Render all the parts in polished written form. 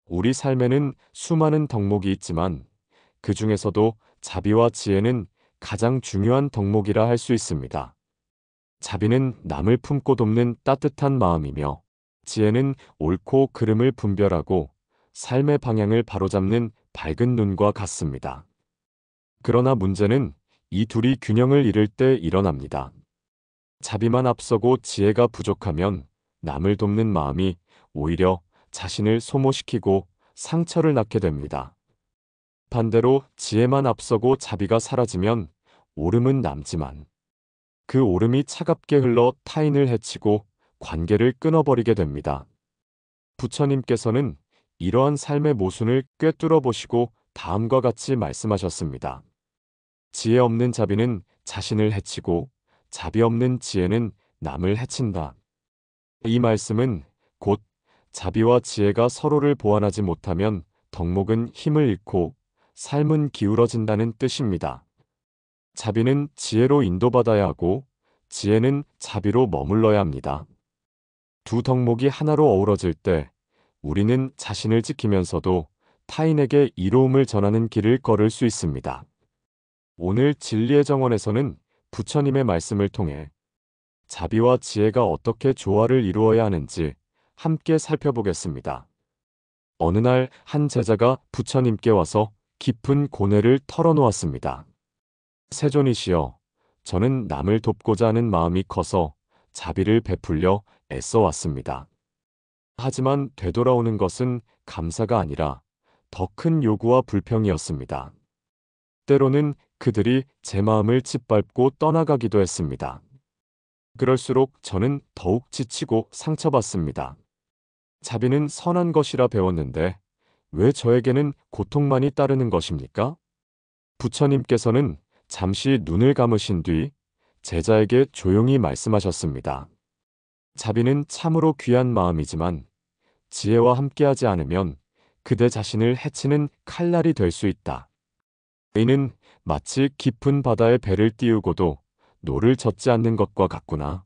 우리 삶에는 수많은 덕목이 있지만 그 중에서도 자비와 지혜는 가장 중요한 덕목이라 할 수 있습니다. 자비는 남을 품고 돕는 따뜻한 마음이며 지혜는 옳고 그름을 분별하고 삶의 방향을 바로잡는 밝은 눈과 같습니다. 그러나 문제는 이 둘이 균형을 잃을 때 일어납니다. 자비만 앞서고 지혜가 부족하면 남을 돕는 마음이 오히려 자신을 소모시키고 상처를 낳게 됩니다. 반대로 지혜만 앞서고 자비가 사라지면 오름은 남지만 그 오름이 차갑게 흘러 타인을 해치고 관계를 끊어버리게 됩니다. 부처님께서는 이러한 삶의 모순을 꿰뚫어 보시고 다음과 같이 말씀하셨습니다. 지혜 없는 자비는 자신을 해치고 자비 없는 지혜는 남을 해친다. 이 말씀은 곧 자비와 지혜가 서로를 보완하지 못하면 덕목은 힘을 잃고 삶은 기울어진다는 뜻입니다. 자비는 지혜로 인도받아야 하고 지혜는 자비로 머물러야 합니다. 두 덕목이 하나로 어우러질 때 우리는 자신을 지키면서도 타인에게 이로움을 전하는 길을 걸을 수 있습니다. 오늘 진리의 정원에서는 부처님의 말씀을 통해 자비와 지혜가 어떻게 조화를 이루어야 하는지 함께 살펴보겠습니다. 어느 날 한 제자가 부처님께 와서 깊은 고뇌를 털어놓았습니다. 세존이시여, 저는 남을 돕고자 하는 마음이 커서 자비를 베풀려 애써 왔습니다. 하지만 되돌아오는 것은 감사가 아니라 더 큰 요구와 불평이었습니다. 때로는 그들이 제 마음을 짓밟고 떠나가기도 했습니다. 그럴수록 저는 더욱 지치고 상처받습니다. 자비는 선한 것이라 배웠는데 왜 저에게는 고통만이 따르는 것입니까? 부처님께서는 잠시 눈을 감으신 뒤 제자에게 조용히 말씀하셨습니다. 자비는 참으로 귀한 마음이지만 지혜와 함께하지 않으면 그대 자신을 해치는 칼날이 될 수 있다. 이는 마치 깊은 바다에 배를 띄우고도 노를 젓지 않는 것과 같구나.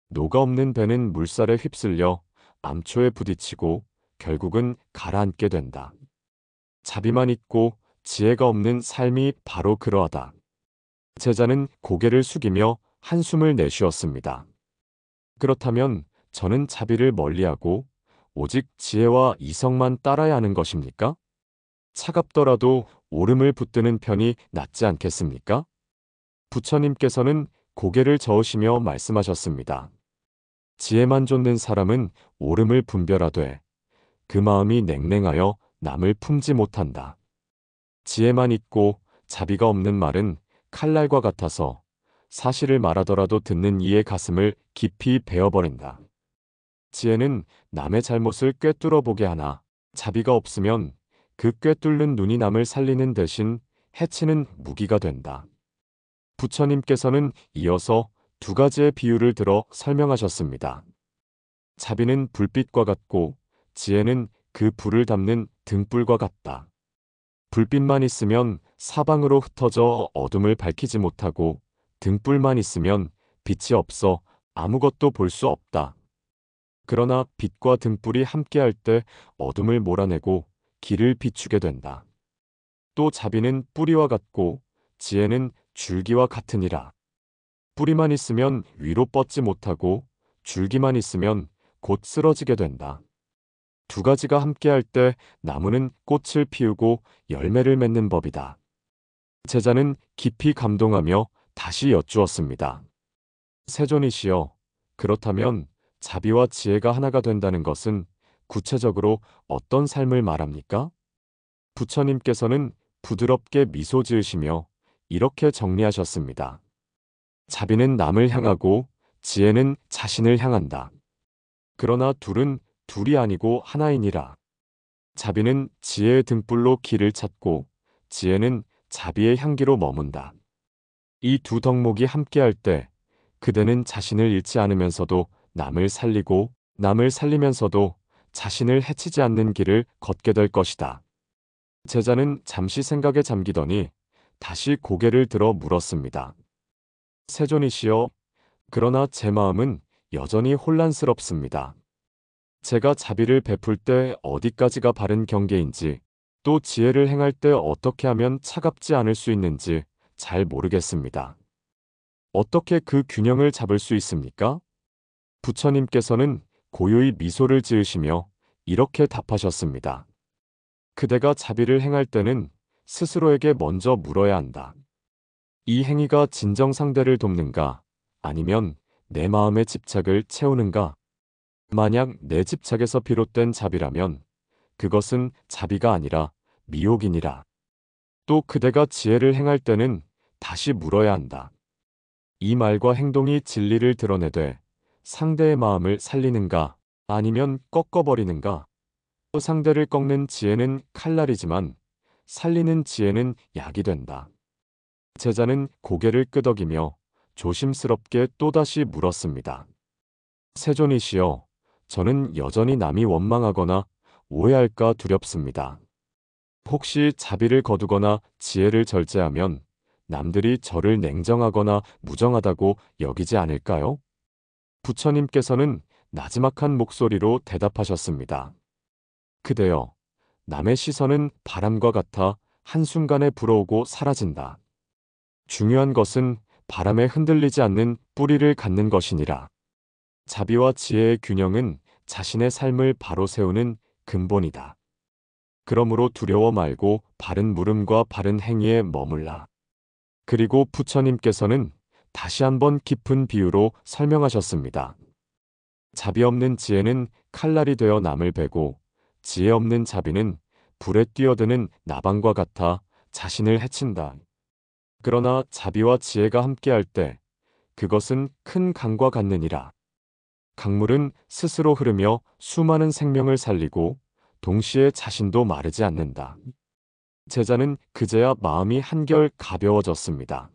노가 없는 배는 물살에 휩쓸려 암초에 부딪히고 결국은 가라앉게 된다. 자비만 있고 지혜가 없는 삶이 바로 그러하다. 제자는 고개를 숙이며 한숨을 내쉬었습니다. 그렇다면 저는 자비를 멀리하고 오직 지혜와 이성만 따라야 하는 것입니까? 차갑더라도 오름을 붙드는 편이 낫지 않겠습니까? 부처님께서는 고개를 저으시며 말씀하셨습니다. 지혜만 좇는 사람은 오름을 분별하되 그 마음이 냉랭하여 남을 품지 못한다. 지혜만 있고 자비가 없는 말은 칼날과 같아서 사실을 말하더라도 듣는 이의 가슴을 깊이 베어버린다. 지혜는 남의 잘못을 꿰뚫어 보게 하나 자비가 없으면 그 꿰뚫는 눈이 남을 살리는 대신 해치는 무기가 된다. 부처님께서는 이어서 두 가지의 비유를 들어 설명하셨습니다. 자비는 불빛과 같고 지혜는 그 불을 담는 등불과 같다. 불빛만 있으면 사방으로 흩어져 어둠을 밝히지 못하고 등불만 있으면 빛이 없어 아무것도 볼 수 없다. 그러나 빛과 등불이 함께할 때 어둠을 몰아내고 길을 비추게 된다. 또 자비는 뿌리와 같고 지혜는 줄기와 같으니라. 뿌리만 있으면 위로 뻗지 못하고 줄기만 있으면 곧 쓰러지게 된다. 두 가지가 함께할 때 나무는 꽃을 피우고 열매를 맺는 법이다. 제자는 깊이 감동하며 다시 여쭈었습니다. 세존이시여, 그렇다면 자비와 지혜가 하나가 된다는 것은 구체적으로 어떤 삶을 말합니까? 부처님께서는 부드럽게 미소 지으시며 이렇게 정리하셨습니다. 자비는 남을 향하고 지혜는 자신을 향한다. 그러나 둘은 둘이 아니고 하나이니라. 자비는 지혜의 등불로 길을 찾고 지혜는 자비의 향기로 머문다. 이 두 덕목이 함께할 때 그대는 자신을 잃지 않으면서도 남을 살리고 남을 살리면서도 자신을 해치지 않는 길을 걷게 될 것이다. 제자는 잠시 생각에 잠기더니 다시 고개를 들어 물었습니다. 세존이시여, 그러나 제 마음은 여전히 혼란스럽습니다. 제가 자비를 베풀 때 어디까지가 바른 경계인지, 또 지혜를 행할 때 어떻게 하면 차갑지 않을 수 있는지 잘 모르겠습니다. 어떻게 그 균형을 잡을 수 있습니까? 부처님께서는 고요히 미소를 지으시며 이렇게 답하셨습니다. 그대가 자비를 행할 때는 스스로에게 먼저 물어야 한다. 이 행위가 진정 상대를 돕는가? 아니면 내 마음의 집착을 채우는가? 만약 내 집착에서 비롯된 자비라면 그것은 자비가 아니라 미혹이니라. 또 그대가 지혜를 행할 때는 다시 물어야 한다. 이 말과 행동이 진리를 드러내되 상대의 마음을 살리는가? 아니면 꺾어버리는가? 또 상대를 꺾는 지혜는 칼날이지만 살리는 지혜는 약이 된다. 제자는 고개를 끄덕이며 조심스럽게 또다시 물었습니다. 세존이시여, 저는 여전히 남이 원망하거나 오해할까 두렵습니다. 혹시 자비를 거두거나 지혜를 절제하면 남들이 저를 냉정하거나 무정하다고 여기지 않을까요? 부처님께서는 나지막한 목소리로 대답하셨습니다. 그대여, 남의 시선은 바람과 같아 한순간에 불어오고 사라진다. 중요한 것은 바람에 흔들리지 않는 뿌리를 갖는 것이니라. 자비와 지혜의 균형은 자신의 삶을 바로 세우는 근본이다. 그러므로 두려워 말고 바른 물음과 바른 행위에 머물라. 그리고 부처님께서는 다시 한번 깊은 비유로 설명하셨습니다. 자비 없는 지혜는 칼날이 되어 남을 베고 지혜 없는 자비는 불에 뛰어드는 나방과 같아 자신을 해친다. 그러나 자비와 지혜가 함께할 때 그것은 큰 강과 같느니라. 강물은 스스로 흐르며 수많은 생명을 살리고 동시에 자신도 마르지 않는다. 제자는 그제야 마음이 한결 가벼워졌습니다.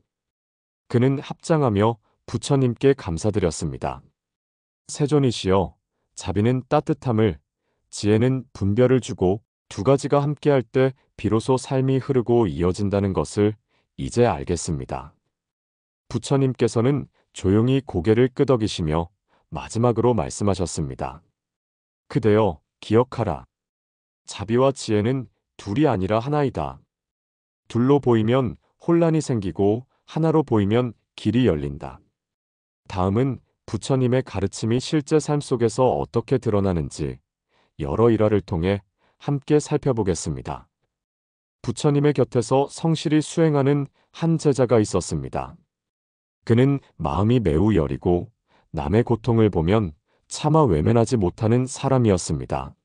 그는 합장하며 부처님께 감사드렸습니다. 세존이시여, 자비는 따뜻함을, 지혜는 분별을 주고 두 가지가 함께할 때 비로소 삶이 흐르고 이어진다는 것을 이제 알겠습니다. 부처님께서는 조용히 고개를 끄덕이시며 마지막으로 말씀하셨습니다. 그대여, 기억하라. 자비와 지혜는 둘이 아니라 하나이다. 둘로 보이면 혼란이 생기고 하나로 보이면 길이 열린다. 다음은 부처님의 가르침이 실제 삶 속에서 어떻게 드러나는지 여러 일화를 통해 함께 살펴보겠습니다. 부처님의 곁에서 성실히 수행하는 한 제자가 있었습니다. 그는 마음이 매우 여리고 남의 고통을 보면 차마 외면하지 못하는 사람이었습니다.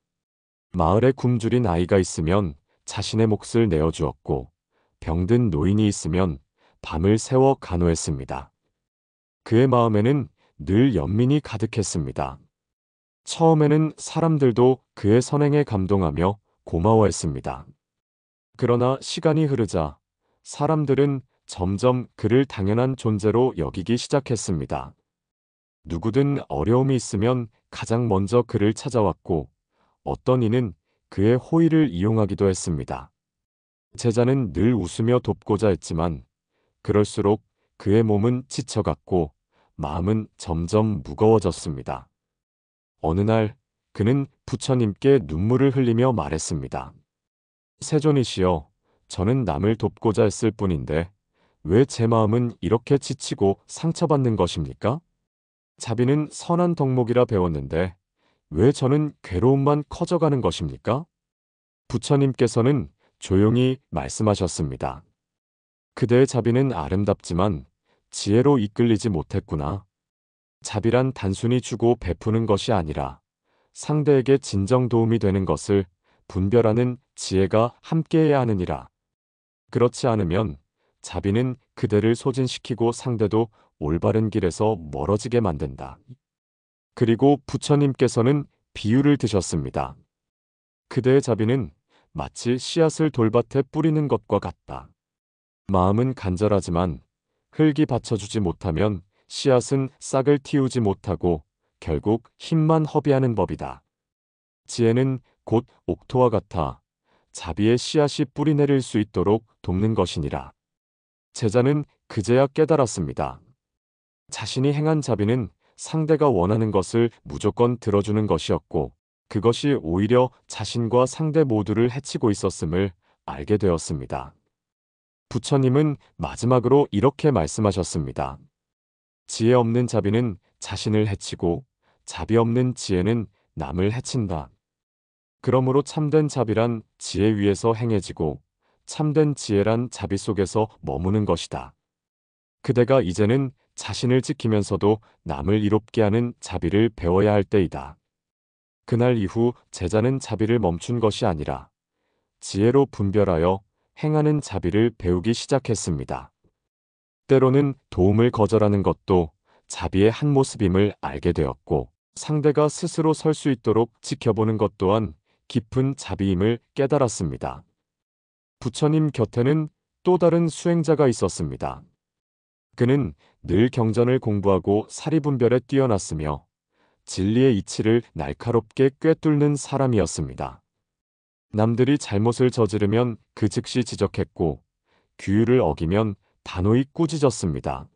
마을에 굶주린 아이가 있으면 자신의 몫을 내어주었고 병든 노인이 있으면 밤을 새워 간호했습니다. 그의 마음에는 늘 연민이 가득했습니다. 처음에는 사람들도 그의 선행에 감동하며 고마워했습니다. 그러나 시간이 흐르자 사람들은 점점 그를 당연한 존재로 여기기 시작했습니다. 누구든 어려움이 있으면 가장 먼저 그를 찾아왔고 어떤 이는 그의 호의를 이용하기도 했습니다. 제자는 늘 웃으며 돕고자 했지만 그럴수록 그의 몸은 지쳐갔고 마음은 점점 무거워졌습니다. 어느 날 그는 부처님께 눈물을 흘리며 말했습니다. 세존이시여, 저는 남을 돕고자 했을 뿐인데 왜 제 마음은 이렇게 지치고 상처받는 것입니까? 자비는 선한 덕목이라 배웠는데 왜 저는 괴로움만 커져가는 것입니까? 부처님께서는 조용히 말씀하셨습니다. 그대의 자비는 아름답지만 지혜로 이끌리지 못했구나. 자비란 단순히 주고 베푸는 것이 아니라 상대에게 진정 도움이 되는 것을 분별하는 지혜가 함께해야 하느니라. 그렇지 않으면 자비는 그대를 소진시키고 상대도 올바른 길에서 멀어지게 만든다. 그리고 부처님께서는 비유를 드셨습니다. 그대의 자비는 마치 씨앗을 돌밭에 뿌리는 것과 같다. 마음은 간절하지만 흙이 받쳐주지 못하면 씨앗은 싹을 틔우지 못하고 결국 힘만 허비하는 법이다. 지혜는 곧 옥토와 같아 자비의 씨앗이 뿌리내릴 수 있도록 돕는 것이니라. 제자는 그제야 깨달았습니다. 자신이 행한 자비는 상대가 원하는 것을 무조건 들어주는 것이었고 그것이 오히려 자신과 상대 모두를 해치고 있었음을 알게 되었습니다. 부처님은 마지막으로 이렇게 말씀하셨습니다. 지혜 없는 자비는 자신을 해치고 자비 없는 지혜는 남을 해친다. 그러므로 참된 자비란 지혜 위에서 행해지고 참된 지혜란 자비 속에서 머무는 것이다. 그대가 이제는 자신을 지키면서도 남을 이롭게 하는 자비를 배워야 할 때이다. 그날 이후 제자는 자비를 멈춘 것이 아니라 지혜로 분별하여 행하는 자비를 배우기 시작했습니다. 때로는 도움을 거절하는 것도 자비의 한 모습임을 알게 되었고, 상대가 스스로 설 수 있도록 지켜보는 것 또한 깊은 자비임을 깨달았습니다. 부처님 곁에는 또 다른 수행자가 있었습니다. 그는 늘 경전을 공부하고 사리분별에 뛰어났으며 진리의 이치를 날카롭게 꿰뚫는 사람이었습니다. 남들이 잘못을 저지르면 그 즉시 지적했고 규율을 어기면 단호히 꾸짖었습니다.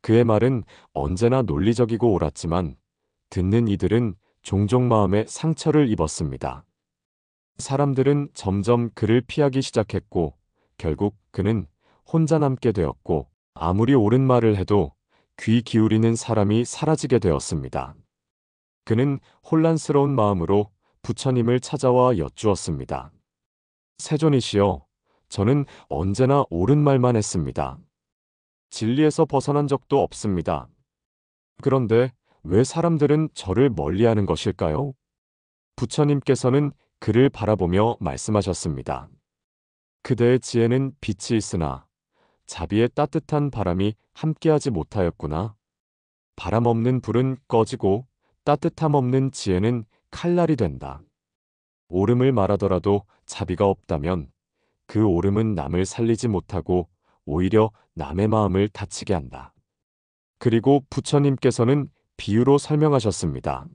그의 말은 언제나 논리적이고 옳았지만 듣는 이들은 종종 마음에 상처를 입었습니다. 사람들은 점점 그를 피하기 시작했고 결국 그는 혼자 남게 되었고 아무리 옳은 말을 해도 귀 기울이는 사람이 사라지게 되었습니다. 그는 혼란스러운 마음으로 부처님을 찾아와 여쭈었습니다. 세존이시여, 저는 언제나 옳은 말만 했습니다. 진리에서 벗어난 적도 없습니다. 그런데 왜 사람들은 저를 멀리하는 것일까요? 부처님께서는 그를 바라보며 말씀하셨습니다. 그대의 지혜는 빛이 있으나 자비의 따뜻한 바람이 함께하지 못하였구나. 바람 없는 불은 꺼지고 따뜻함 없는 지혜는 칼날이 된다. 옳음을 말하더라도 자비가 없다면 그 옳음은 남을 살리지 못하고 오히려 남의 마음을 다치게 한다. 그리고 부처님께서는 비유로 설명하셨습니다.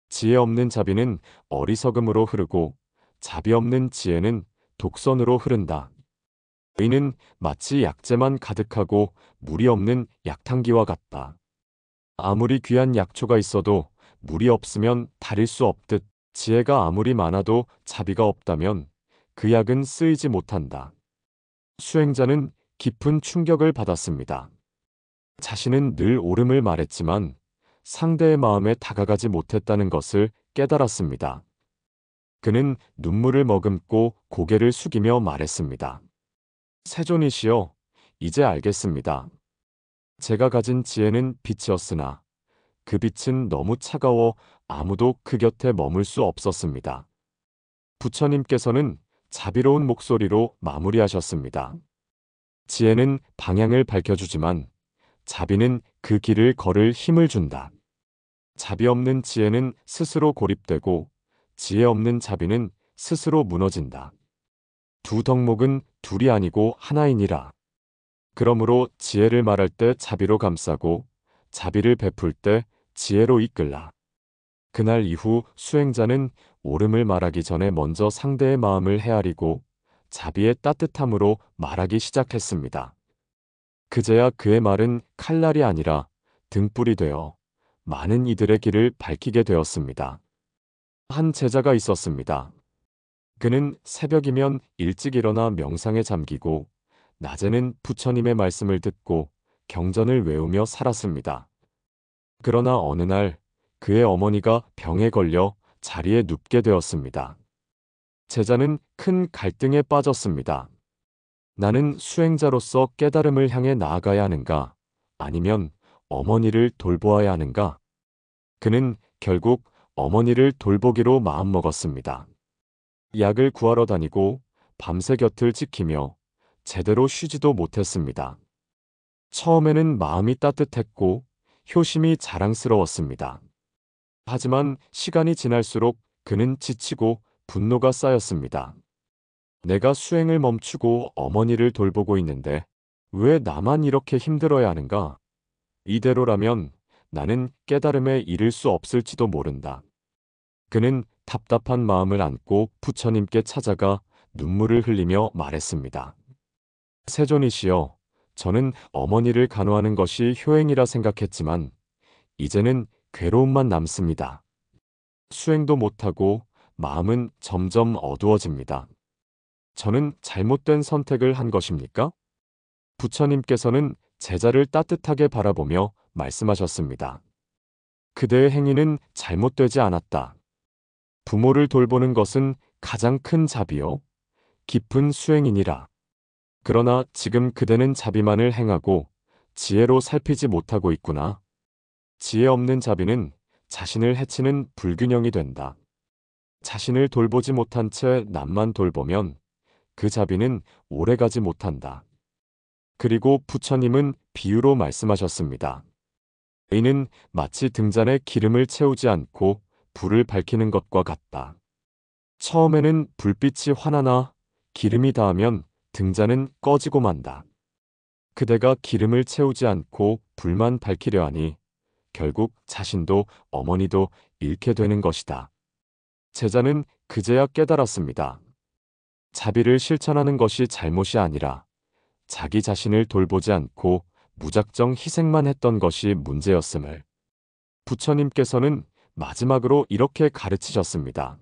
지혜 없는 자비는 어리석음으로 흐르고 자비 없는 지혜는 독선으로 흐른다. 의는 마치 약재만 가득하고 물이 없는 약탕기와 같다. 아무리 귀한 약초가 있어도 물이 없으면 달일 수 없듯 지혜가 아무리 많아도 자비가 없다면 그 약은 쓰이지 못한다. 수행자는 깊은 충격을 받았습니다. 자신은 늘 옳음을 말했지만 상대의 마음에 다가가지 못했다는 것을 깨달았습니다. 그는 눈물을 머금고 고개를 숙이며 말했습니다. 세존이시여, 이제 알겠습니다. 제가 가진 지혜는 빛이었으나 그 빛은 너무 차가워 아무도 그 곁에 머물 수 없었습니다. 부처님께서는 자비로운 목소리로 마무리하셨습니다. 지혜는 방향을 밝혀주지만 자비는 그 길을 걸을 힘을 준다. 자비 없는 지혜는 스스로 고립되고 지혜 없는 자비는 스스로 무너진다. 두 덕목은 둘이 아니고 하나이니라. 그러므로 지혜를 말할 때 자비로 감싸고 자비를 베풀 때 지혜로 이끌라. 그날 이후 수행자는 옳음을 말하기 전에 먼저 상대의 마음을 헤아리고 자비의 따뜻함으로 말하기 시작했습니다. 그제야 그의 말은 칼날이 아니라 등불이 되어 많은 이들의 길을 밝히게 되었습니다. 한 제자가 있었습니다. 그는 새벽이면 일찍 일어나 명상에 잠기고 낮에는 부처님의 말씀을 듣고 경전을 외우며 살았습니다. 그러나 어느 날 그의 어머니가 병에 걸려 자리에 눕게 되었습니다. 제자는 큰 갈등에 빠졌습니다. 나는 수행자로서 깨달음을 향해 나아가야 하는가? 아니면 어머니를 돌보아야 하는가? 그는 결국 어머니를 돌보기로 마음먹었습니다. 약을 구하러 다니고 밤새 곁을 지키며 제대로 쉬지도 못했습니다. 처음에는 마음이 따뜻했고 효심이 자랑스러웠습니다. 하지만 시간이 지날수록 그는 지치고 분노가 쌓였습니다. 내가 수행을 멈추고 어머니를 돌보고 있는데 왜 나만 이렇게 힘들어야 하는가? 이대로라면 나는 깨달음에 이를 수 없을지도 모른다. 그는 답답한 마음을 안고 부처님께 찾아가 눈물을 흘리며 말했습니다. 세존이시여, 저는 어머니를 간호하는 것이 효행이라 생각했지만 이제는 괴로움만 남습니다. 수행도 못하고 마음은 점점 어두워집니다. 저는 잘못된 선택을 한 것입니까? 부처님께서는 제자를 따뜻하게 바라보며 말씀하셨습니다. 그대의 행위는 잘못되지 않았다. 부모를 돌보는 것은 가장 큰 자비요, 깊은 수행이니라. 그러나 지금 그대는 자비만을 행하고 지혜로 살피지 못하고 있구나. 지혜 없는 자비는 자신을 해치는 불균형이 된다. 자신을 돌보지 못한 채 남만 돌보면 그 자비는 오래가지 못한다. 그리고 부처님은 비유로 말씀하셨습니다. 이는 마치 등잔에 기름을 채우지 않고 불을 밝히는 것과 같다. 처음에는 불빛이 환하나 기름이 닿으면 등잔은 꺼지고 만다. 그대가 기름을 채우지 않고 불만 밝히려 하니 결국 자신도 어머니도 잃게 되는 것이다. 제자는 그제야 깨달았습니다. 자비를 실천하는 것이 잘못이 아니라 자기 자신을 돌보지 않고 무작정 희생만 했던 것이 문제였음을. 부처님께서는 마지막으로 이렇게 가르치셨습니다.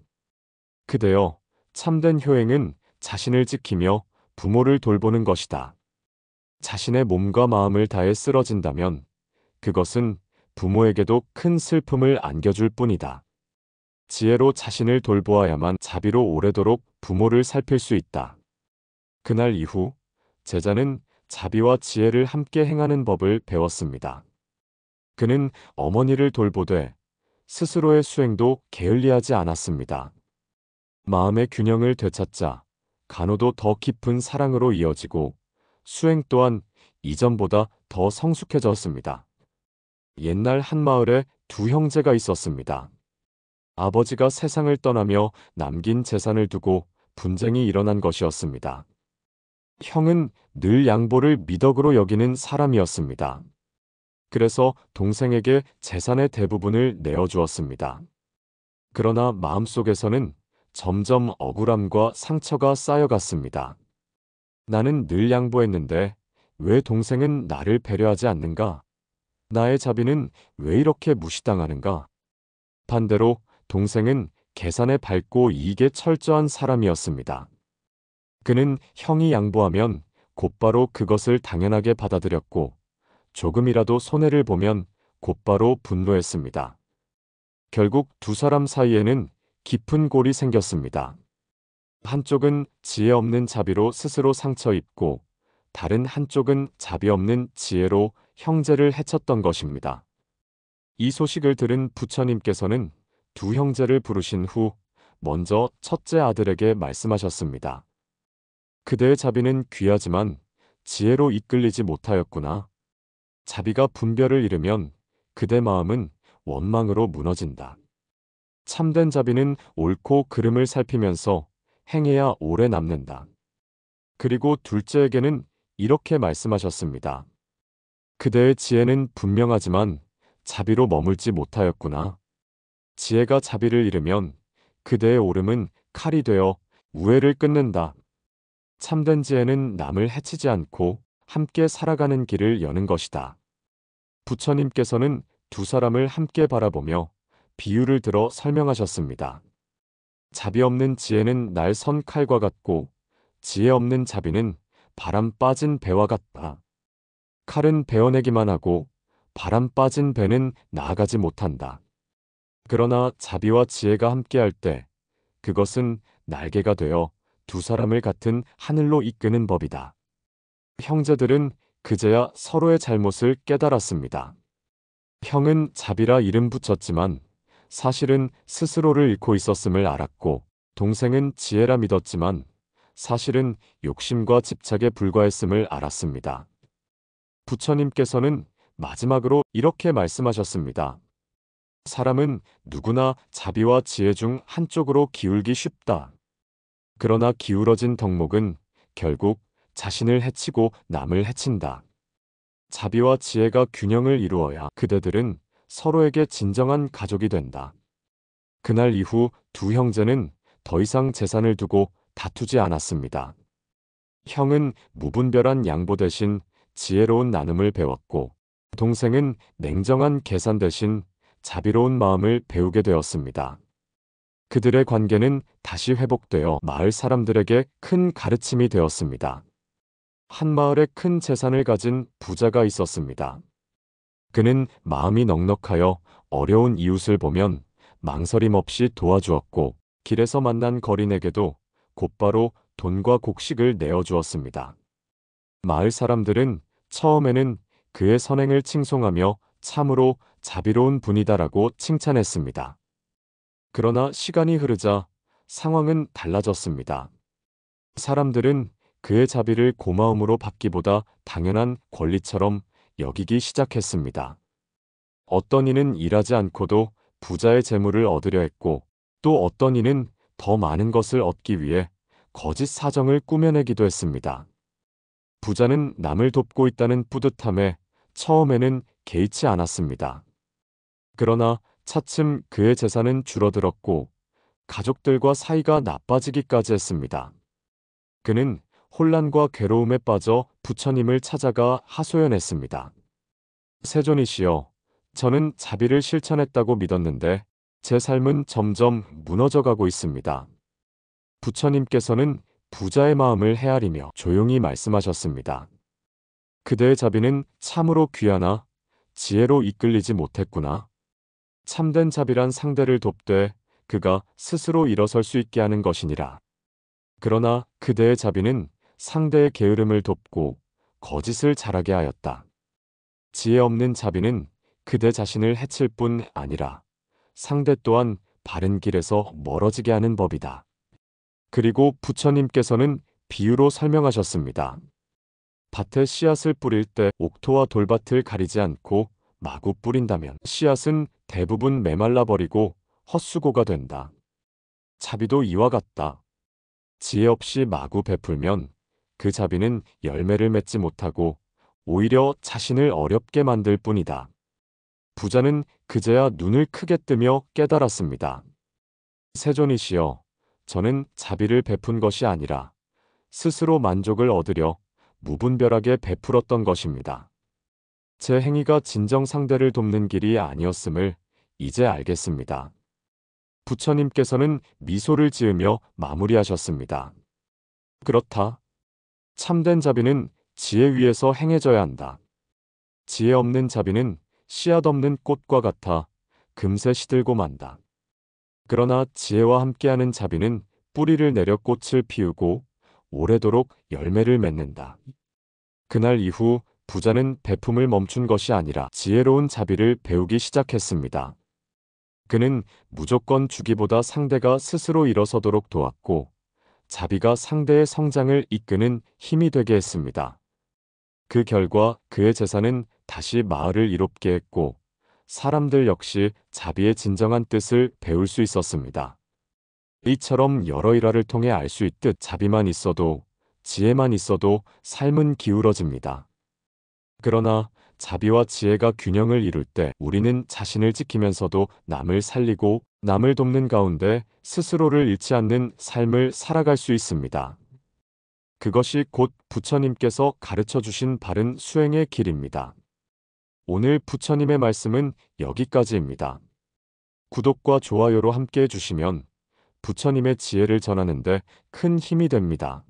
그대여, 참된 효행은 자신을 지키며 부모를 돌보는 것이다. 자신의 몸과 마음을 다해 쓰러진다면 그것은 부모에게도 큰 슬픔을 안겨줄 뿐이다. 지혜로 자신을 돌보아야만 자비로 오래도록 부모를 살필 수 있다. 그날 이후 제자는 자비와 지혜를 함께 행하는 법을 배웠습니다. 그는 어머니를 돌보되 스스로의 수행도 게을리하지 않았습니다. 마음의 균형을 되찾자 간호도 더 깊은 사랑으로 이어지고 수행 또한 이전보다 더 성숙해졌습니다. 옛날 한 마을에 두 형제가 있었습니다. 아버지가 세상을 떠나며 남긴 재산을 두고 분쟁이 일어난 것이었습니다. 형은 늘 양보를 미덕으로 여기는 사람이었습니다. 그래서 동생에게 재산의 대부분을 내어주었습니다. 그러나 마음속에서는 점점 억울함과 상처가 쌓여갔습니다. 나는 늘 양보했는데 왜 동생은 나를 배려하지 않는가? 나의 자비는 왜 이렇게 무시당하는가? 반대로 동생은 계산에 밝고 이익에 철저한 사람이었습니다. 그는 형이 양보하면 곧바로 그것을 당연하게 받아들였고 조금이라도 손해를 보면 곧바로 분노했습니다. 결국 두 사람 사이에는 깊은 골이 생겼습니다. 한쪽은 지혜 없는 자비로 스스로 상처 입고 다른 한쪽은 자비 없는 지혜로 형제를 해쳤던 것입니다. 이 소식을 들은 부처님께서는 두 형제를 부르신 후 먼저 첫째 아들에게 말씀하셨습니다. 그대의 자비는 귀하지만 지혜로 이끌리지 못하였구나. 자비가 분별을 잃으면 그대 마음은 원망으로 무너진다. 참된 자비는 옳고 그름을 살피면서 행해야 오래 남는다. 그리고 둘째에게는 이렇게 말씀하셨습니다. 그대의 지혜는 분명하지만 자비로 머물지 못하였구나. 지혜가 자비를 잃으면 그대의 옳음은 칼이 되어 우애를 끊는다. 참된 지혜는 남을 해치지 않고 함께 살아가는 길을 여는 것이다. 부처님께서는 두 사람을 함께 바라보며 비유를 들어 설명하셨습니다. 자비 없는 지혜는 날 선 칼과 같고 지혜 없는 자비는 바람 빠진 배와 같다. 칼은 베어내기만 하고 바람 빠진 배는 나아가지 못한다. 그러나 자비와 지혜가 함께할 때 그것은 날개가 되어 두 사람을 같은 하늘로 이끄는 법이다. 형제들은 그제야 서로의 잘못을 깨달았습니다. 형은 자비라 이름 붙였지만 사실은 스스로를 잃고 있었음을 알았고 동생은 지혜라 믿었지만 사실은 욕심과 집착에 불과했음을 알았습니다. 부처님께서는 마지막으로 이렇게 말씀하셨습니다. 사람은 누구나 자비와 지혜 중 한쪽으로 기울기 쉽다. 그러나 기울어진 덕목은 결국 자신을 해치고 남을 해친다. 자비와 지혜가 균형을 이루어야 그대들은 서로에게 진정한 가족이 된다. 그날 이후 두 형제는 더 이상 재산을 두고 다투지 않았습니다. 형은 무분별한 양보 대신 지혜로운 나눔을 배웠고 동생은 냉정한 계산 대신 자비로운 마음을 배우게 되었습니다. 그들의 관계는 다시 회복되어 마을 사람들에게 큰 가르침이 되었습니다. 한 마을에 큰 재산을 가진 부자가 있었습니다. 그는 마음이 넉넉하여 어려운 이웃을 보면 망설임 없이 도와주었고, 길에서 만난 거린에게도 곧바로 돈과 곡식을 내어주었습니다. 마을 사람들은 처음에는 그의 선행을 칭송하며 참으로 자비로운 분이다라고 칭찬했습니다. 그러나 시간이 흐르자 상황은 달라졌습니다. 사람들은 그의 자비를 고마움으로 받기보다 당연한 권리처럼 여기기 시작했습니다. 어떤 이는 일하지 않고도 부자의 재물을 얻으려 했고, 또 어떤 이는 더 많은 것을 얻기 위해 거짓 사정을 꾸며내기도 했습니다. 부자는 남을 돕고 있다는 뿌듯함에 처음에는 개의치 않았습니다. 그러나 차츰 그의 재산은 줄어들었고 가족들과 사이가 나빠지기까지 했습니다. 그는 혼란과 괴로움에 빠져 부처님을 찾아가 하소연했습니다. 세존이시여, 저는 자비를 실천했다고 믿었는데 제 삶은 점점 무너져가고 있습니다. 부처님께서는 부자의 마음을 헤아리며 조용히 말씀하셨습니다. 그대의 자비는 참으로 귀하나 지혜로 이끌리지 못했구나. 참된 자비란 상대를 돕되 그가 스스로 일어설 수 있게 하는 것이니라. 그러나 그대의 자비는 상대의 게으름을 돕고 거짓을 잘하게 하였다. 지혜 없는 자비는 그대 자신을 해칠 뿐 아니라 상대 또한 바른 길에서 멀어지게 하는 법이다. 그리고 부처님께서는 비유로 설명하셨습니다. 밭에 씨앗을 뿌릴 때 옥토와 돌밭을 가리지 않고 마구 뿌린다면 씨앗은 대부분 메말라 버리고 헛수고가 된다. 자비도 이와 같다. 지혜 없이 마구 베풀면 그 자비는 열매를 맺지 못하고 오히려 자신을 어렵게 만들 뿐이다. 부자는 그제야 눈을 크게 뜨며 깨달았습니다. 세존이시여, 저는 자비를 베푼 것이 아니라 스스로 만족을 얻으려 무분별하게 베풀었던 것입니다. 제 행위가 진정 상대를 돕는 길이 아니었음을 이제 알겠습니다. 부처님께서는 미소를 지으며 마무리하셨습니다. 그렇다. 참된 자비는 지혜 위에서 행해져야 한다. 지혜 없는 자비는 씨앗 없는 꽃과 같아 금세 시들고 만다. 그러나 지혜와 함께하는 자비는 뿌리를 내려 꽃을 피우고 오래도록 열매를 맺는다. 그날 이후 부자는 베품을 멈춘 것이 아니라 지혜로운 자비를 배우기 시작했습니다. 그는 무조건 주기보다 상대가 스스로 일어서도록 도왔고, 자비가 상대의 성장을 이끄는 힘이 되게 했습니다. 그 결과 그의 재산은 다시 마을을 이롭게 했고, 사람들 역시 자비의 진정한 뜻을 배울 수 있었습니다. 이처럼 여러 일화를 통해 알 수 있듯 자비만 있어도, 지혜만 있어도 삶은 기울어집니다. 그러나 자비와 지혜가 균형을 이룰 때 우리는 자신을 지키면서도 남을 살리고 남을 돕는 가운데 스스로를 잃지 않는 삶을 살아갈 수 있습니다. 그것이 곧 부처님께서 가르쳐 주신 바른 수행의 길입니다. 오늘 부처님의 말씀은 여기까지입니다. 구독과 좋아요로 함께 해주시면 부처님의 지혜를 전하는데 큰 힘이 됩니다.